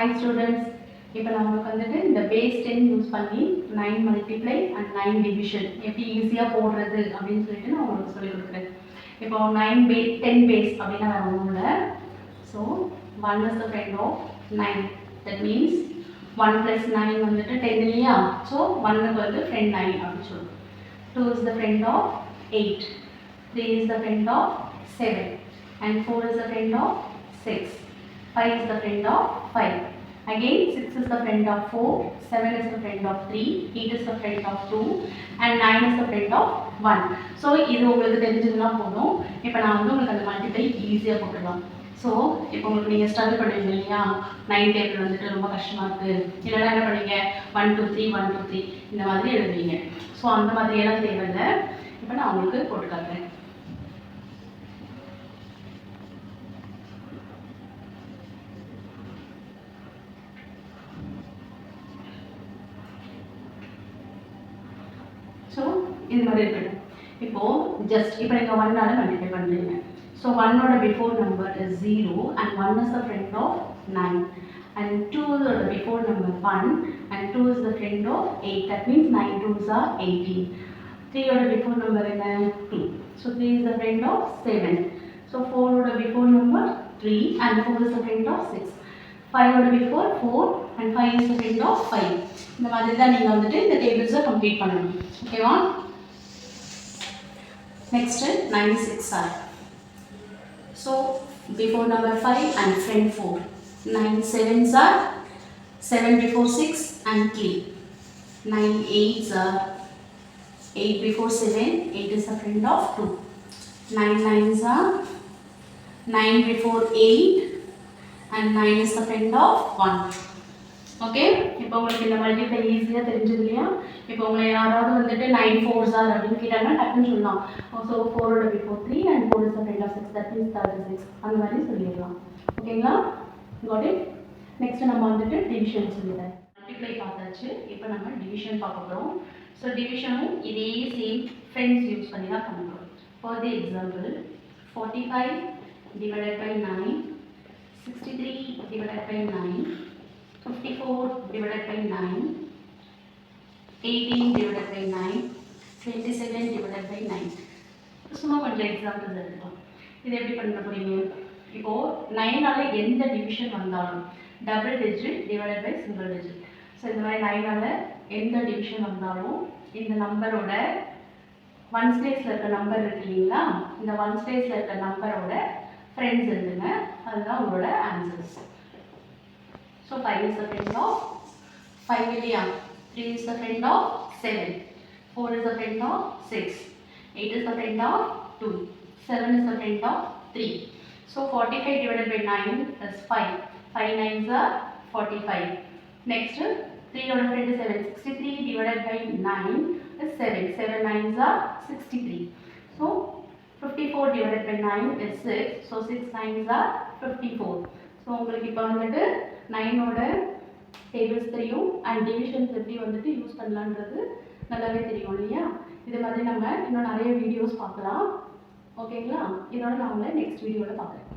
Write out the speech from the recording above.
Hi students, இப்போ நமக்கு வந்துட்டு இந்த base 10 யூஸ் பண்ணி 9 multiply and 9 division எப்படி ஈஸியா போடுறது அப்படினு சொல்லிட்டு நான் உங்களுக்கு சொல்லி கொடுக்கிறேன். இப்போ 9 base 10 base அப்படினா வரணும்ல. So 1 is the friend of 9. That means 1 plus 9 வந்துட்டு 10 இல்லையா? So 1 க்கு வந்து friend 9 அப்படி சொல்றோம். 2 is the friend of 8. 3 is the friend of 7 and 4 is the friend of 6. 5 is the friend of 5. Again 6 is the friend of 4, 7 is the friend of 3, 8 is the friend of 2 and 9 is the friend of 1. So இது உங்களுக்கு தெரிஞ்சதுனா போதும். இப்போ நான் வந்து உங்களுக்கு அந்த multiply ஈஸியா போட்டுடலாம். ஸோ இப்போ உங்களுக்கு நீங்கள் ஸ்ட்ரகிள் பண்ணுவீங்க இல்லையா, 9 டேபிள் வந்துட்டு ரொம்ப கஷ்டமாக இருக்குது, இல்லைனா என்ன பண்ணுவீங்க 1 2 3 1 2 3 இந்த மாதிரி எழுதுவீங்க. ஸோ அந்த மாதிரியெல்லாம் தேவையில்லை. இப்போ நான் உங்களுக்கு போட்டு காட்டுறேன். ஸோ இந்த மாதிரி இருக்கட்டும். இப்போது ஜஸ்ட் இப்போ நீங்கள் 1ஆல் மல்டிப்ளை பண்ணுறீங்க. ஸோ 1ஓட before number is 0 and 1 is the friend of 9 and 2ஓட before number 1 and 2 is the friend of 8. That means 9 2s are 18. 3ஓட பிஃபோர் நம்பர் என்ன 2. So 3 is the friend of 7. So 4ஓட before number 3 and 4 is the friend of 6. 5ஓட before 4 and 5 is the friend of 5. இந்த மாதிரி தான் நீங்கள் வந்துட்டு இந்த டேபிள்ஸை கம்ப்ளீட் பண்ணணும். ஓகேவா? Next 9 6 are. So before number 5 and friend 4. 9 7s are 7 before 6 and 3. 9 8s are 8 before 7, 8 is the friend of 2. 9 9s are 9 before 8 and 9 is the friend of 1. Okay, இப்போ உங்களுக்கு இந்த மல்டிப்ளை ஈஸியாக தெரிஞ்சது இல்லையா? இப்போ உங்களை யாராவது வந்துட்டு 9 4s are அப்படின்னு கேட்டாங்கன்னா டக்குன்னு சொல்லலாம். ஸோ 4ஓட before 3 and 4 is the friend of 6. That means 36 அந்த மாதிரி சொல்லிடலாம். ஓகேங்களா? Got it? நெக்ஸ்ட் நம்ம வந்துட்டு டிவிஷன் சொல்லிடுறேன். மல்டிப்ளை பார்த்தாச்சு, இப்போ நம்ம டிவிஷன் பார்க்க போகிறோம். ஸோ டிவிஷனும் இதே சேம் ஃப்ரெண்ட்ஸ் யூஸ் பண்ணி தான் பண்ணுறோம். For the example 45 divided by 9, 63 divided by 9, 54 divided by 9, 18 divided by 9, 27 divided by 9. சும்மா கொஞ்சம் எக்ஸாம்பிள்ஸ் எடுத்துக்கலாம். இது எப்படி பண்ண போறீங்க? இப்போ 9ஆல எந்த டிவிஷன் வந்தாலும் double digit divided by single digit. So இந்த மாதிரி 9ஆல எந்த டிவிஷன் வந்தாலும் இந்த நம்பரோட ஒன் ஸ்பேஸில் இருக்க நம்பர் இருக்கு இல்லைங்களா, இந்த ஒன் ஸ்பேஸில் இருக்க நம்பரோட ஃப்ரெண்ட்ஸ் எழுதுங்க. அதுதான் உங்களோட answers. So 5 is the friend of 5 million, 3 is the friend of 7, 4 is the friend of 6, 8 is the friend of 2, 7 is the friend of 3. So 45 divided by 9 is 5. 5 9s are 45. Next 3 oda friend is 7. 63 divided by 9 is 7. 7 9s are 63. So 54 divided by 9 is 6. So 6 9s are 54. So உங்களுக்கு இப்போ வந்துட்டு 9ஓட tables தெரியும் and divisions எப்படி வந்துட்டு use பண்ணலான்றது நல்லாவே தெரியும் இல்லையா? இது மாதிரி நம்ம இன்னும் நிறைய வீடியோஸ் பார்க்கலாம். ஓகேங்களா? இதோட நான் உங்களை நெக்ஸ்ட் வீடியோவில் பார்க்குறேன்.